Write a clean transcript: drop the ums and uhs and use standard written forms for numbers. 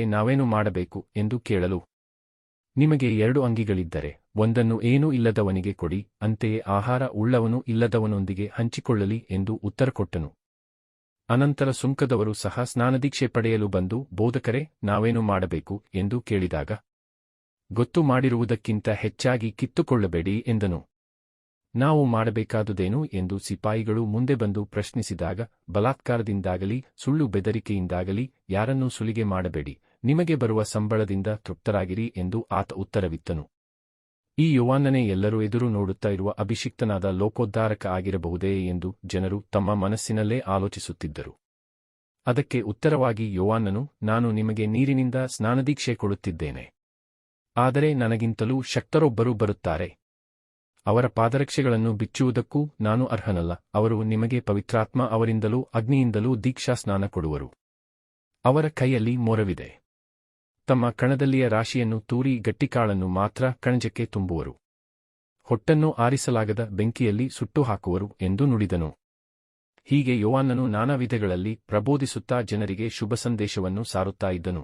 ನಾವೇನು ಮಾಡಬೇಕು ಎಂದು ಕೇಳಲು, ನಿಮಗೆ 2 ಅಂಗಿಗಳಿದ್ದರೆ ಒಂದನ್ನು ಏನೂ ಇಲ್ಲದವನಿಗೆ ಕೊಡಿ, ಅಂತೆಯೇ ಆಹಾರ ಉಳ್ಳವನು ಇಲ್ಲದವನೊಂದಿಗೆ ಹಂಚಿಕೊಳ್ಳಲಿ ಎಂದು ಉತ್ತರಕೊಟ್ಟನು. ಅನಂತರ ಸುಂಕದವರು ಸಹ ಸ್ನಾನದೀಕ್ಷೆ ಪಡೆಯಲು ಬಂದು, ಬೋಧಕರೇ, ನಾವೇನು ಮಾಡಬೇಕು ಎಂದು ಕೇಳಿದಾಗ, ಗೊತ್ತು ಮಾಡಿರುವುದಕ್ಕಿಂತ ಹೆಚ್ಚಾಗಿ ಕಿತ್ತುಕೊಳ್ಳಬೇಡಿ ಎಂದನು. ನಾವು ಮಾಡಬೇಕಾದುದೇನು ಎಂದು ಸಿಪಾಯಿಗಳು ಮುಂದೆ ಬಂದು ಪ್ರಶ್ನಿಸಿದಾಗ, ಬಲಾತ್ಕಾರದಿಂದಾಗಲಿ ಸುಳ್ಳು ಬೆದರಿಕೆಯಿಂದಾಗಲಿ ಯಾರನ್ನೂ ಸುಲಿಗೆ ಮಾಡಬೇಡಿ, ನಿಮಗೆ ಬರುವ ಸಂಬಳದಿಂದ ತೃಪ್ತರಾಗಿರಿ ಎಂದು ಆತ ಉತ್ತರವಿತ್ತನು. ಈ ಯೋಹಾನನೇ ಎಲ್ಲರೂ ಎದುರು ನೋಡುತ್ತಾ ಇರುವ ಅಭಿಷಿಕ್ತನಾದ ಲೋಕೋದ್ಧಾರಕ ಆಗಿರಬಹುದೇ ಎಂದು ಜನರು ತಮ್ಮ ಮನಸ್ಸಿನಲ್ಲೇ ಆಲೋಚಿಸುತ್ತಿದ್ದರು. ಅದಕ್ಕೆ ಉತ್ತರವಾಗಿ ಯೋಹಾನನು, ನಾನು ನಿಮಗೆ ನೀರಿನಿಂದ ಸ್ನಾನದೀಕ್ಷೆ ಕೊಡುತ್ತಿದ್ದೇನೆ. ಆದರೆ ನನಗಿಂತಲೂ ಶಕ್ತರೊಬ್ಬರು ಬರುತ್ತಾರೆ. ಅವರ ಪಾದರಕ್ಷೆಗಳನ್ನು ಬಿಚ್ಚುವುದಕ್ಕೂ ನಾನು ಅರ್ಹನಲ್ಲ. ಅವರು ನಿಮಗೆ ಪವಿತ್ರಾತ್ಮ ಅವರಿಂದಲೂ ಅಗ್ನಿಯಿಂದಲೂ ದೀಕ್ಷಾಸ್ನಾನ ಕೊಡುವರು. ಅವರ ಕೈಯಲ್ಲಿ ಮೊರವಿದೆ. ತಮ್ಮ ಕಣದಲ್ಲಿಯ ರಾಶಿಯನ್ನು ತೂರಿ ಗಟ್ಟಿಕಾಳನ್ನು ಮಾತ್ರ ಕಣಜಕ್ಕೆ ತುಂಬುವರು. ಹೊಟ್ಟನ್ನು ಆರಿಸಲಾಗದ ಬೆಂಕಿಯಲ್ಲಿ ಸುಟ್ಟು ಹಾಕುವರು ಎಂದು ನುಡಿದನು. ಹೀಗೆ ಯೋಹಾನನು ನಾನಾ ವಿಧಗಳಲ್ಲಿ ಪ್ರಬೋಧಿಸುತ್ತಾ ಜನರಿಗೆ ಶುಭ ಸಂದೇಶವನ್ನು ಸಾರುತ್ತಾ ಇದ್ದನು.